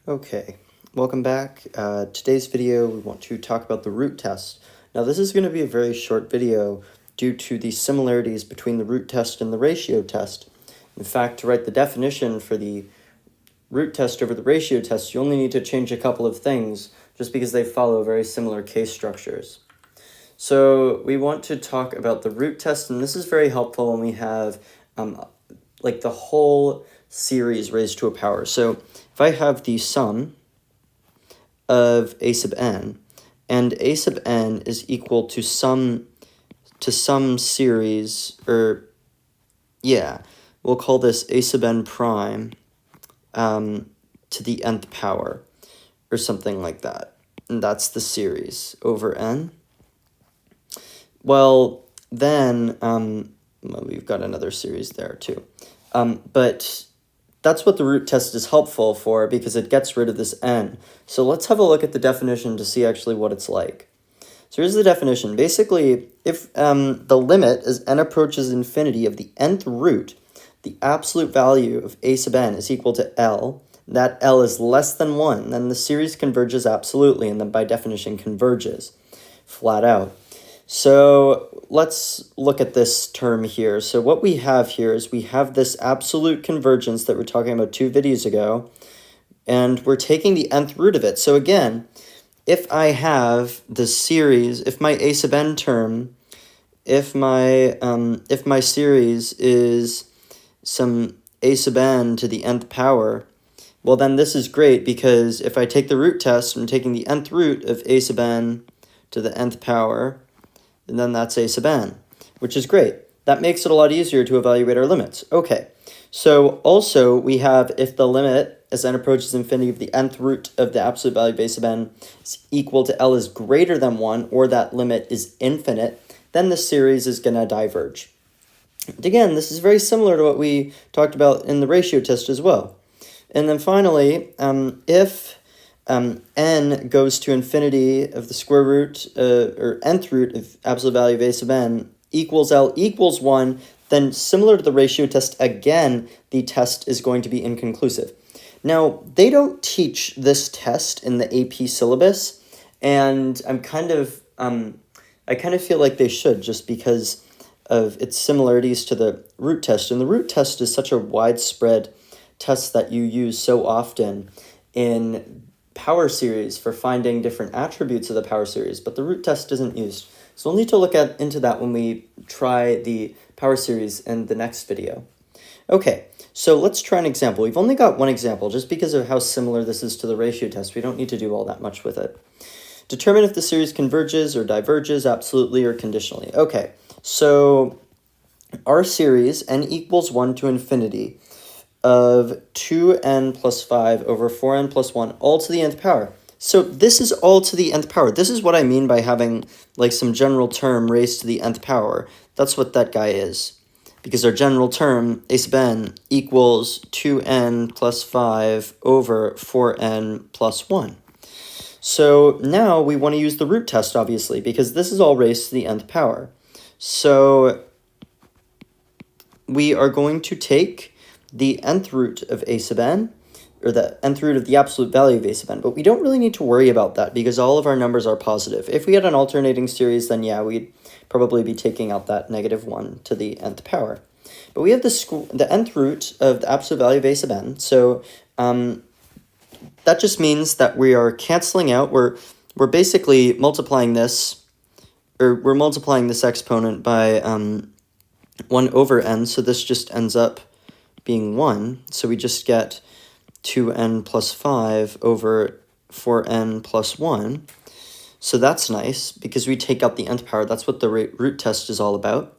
Okay, welcome back. Today's video, we want to talk about the root test. Now, this is going to be a very short video due to the similarities between the root test and the ratio test. In fact, to write the definition for the root test over the ratio test, you only need to change a couple of things just because they follow very similar case structures. So we want to talk about the root test, and this is very helpful when we have like the whole series raised to a power. So if I have the sum of a sub n, and a sub n is equal to some series, we'll call this a sub n prime to the nth power, or something like that. And that's the series over n. Well, then, we've got another series there too. But that's what the root test is helpful for because it gets rid of this n. So let's have a look at the definition to see actually what it's like. So here's the definition. Basically, if the limit as n approaches infinity of the nth root, the absolute value of a sub n is equal to L, that L is less than 1, then the series converges absolutely, and then by definition converges flat out. So let's look at this term here. So what we have here is we have this absolute convergence that we're talking about 2 videos ago, and we're taking the nth root of it. So again, if I have the series, if my a sub n term, if my series is some a sub n to the nth power, well then this is great because if I take the root test, I'm taking the nth root of a sub n to the nth power, and then that's a sub n, which is great. That makes it a lot easier to evaluate our limits. Okay, so also we have if the limit as n approaches infinity of the nth root of the absolute value of a sub n is equal to L is greater than 1, or that limit is infinite, then the series is going to diverge. And again, this is very similar to what we talked about in the ratio test as well. And then finally, if n goes to infinity of the square root, or nth root of absolute value of a sub n equals L equals 1, then similar to the ratio test, again, the test is going to be inconclusive. Now, they don't teach this test in the AP syllabus, and I kind of feel like they should just because of its similarities to the root test. And the root test is such a widespread test that you use so often in power series for finding different attributes of the power series, but the root test isn't used. So we'll need to look into that when we try the power series in the next video. Okay, so let's try an example. We've only got one example just because of how similar this is to the ratio test. We don't need to do all that much with it. Determine if the series converges or diverges absolutely or conditionally. Okay, so our series n equals 1 to infinity of 2n plus 5 over 4n plus 1 all to the nth power. So this is all to the nth power. This is what I mean by having like some general term raised to the nth power. That's what that guy is. Because our general term, a sub n, equals 2n plus 5 over 4n plus 1. So now we want to use the root test, obviously, because this is all raised to the nth power. So we are going to take the nth root of a sub n, or the nth root of the absolute value of a sub n, but we don't really need to worry about that because all of our numbers are positive. If we had an alternating series, then yeah, we'd probably be taking out that -1 to the nth power. But we have the nth root of the absolute value of a sub n, so that just means that we are canceling out, we're basically multiplying this, or we're multiplying this exponent by 1 over n, so this just ends up being 1, so we just get 2n plus 5 over 4n plus 1. So that's nice, because we take out the nth power. That's what the root test is all about.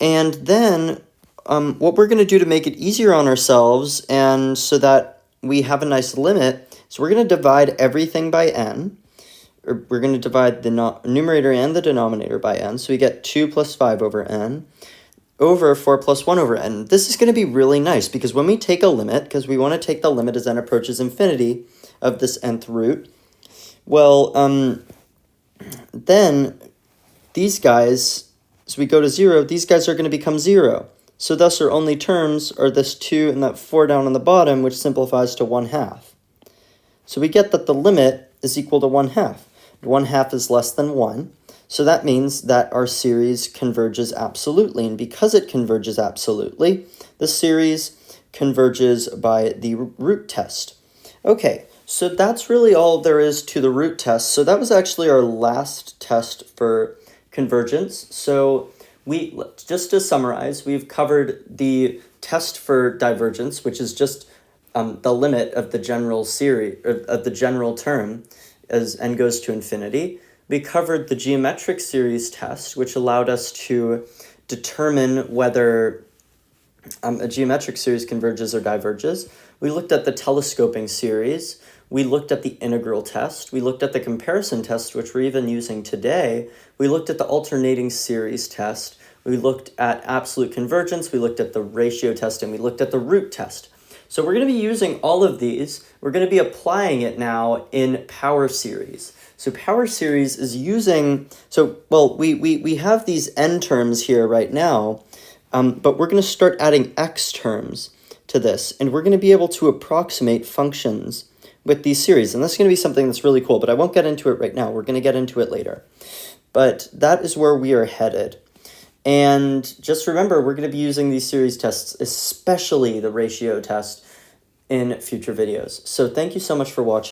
And then what we're going to do to make it easier on ourselves, and so that we have a nice limit, so we're going to divide everything by n, or we're going to divide the numerator and the denominator by n, so we get 2 plus 5 over n, over 4 plus 1 over n. This is going to be really nice because when we take a limit, because we want to take the limit as n approaches infinity of this nth root, well, then these guys, as we go to 0, these guys are going to become 0. So thus our only terms are this 2 and that 4 down on the bottom, which simplifies to 1/2. So we get that the limit is equal to 1/2. 1/2 is less than 1. So that means that our series converges absolutely. And because it converges absolutely, the series converges by the root test. Okay, so that's really all there is to the root test. So that was actually our last test for convergence. So just to summarize, we've covered the test for divergence, which is just the limit of the general series, of the general term as n goes to infinity. We covered the geometric series test, which allowed us to determine whether a geometric series converges or diverges. We looked at the telescoping series. We looked at the integral test. We looked at the comparison test, which we're even using today. We looked at the alternating series test. We looked at absolute convergence. We looked at the ratio test, and we looked at the root test. So we're going to be using all of these. We're going to be applying it now in power series. So power series is using, we have these n terms here right now, but we're going to start adding x terms to this, and we're going to be able to approximate functions with these series. And that's going to be something that's really cool, but I won't get into it right now. We're going to get into it later. But that is where we are headed. And just remember, we're going to be using these series tests, especially the ratio test, in future videos. So thank you so much for watching.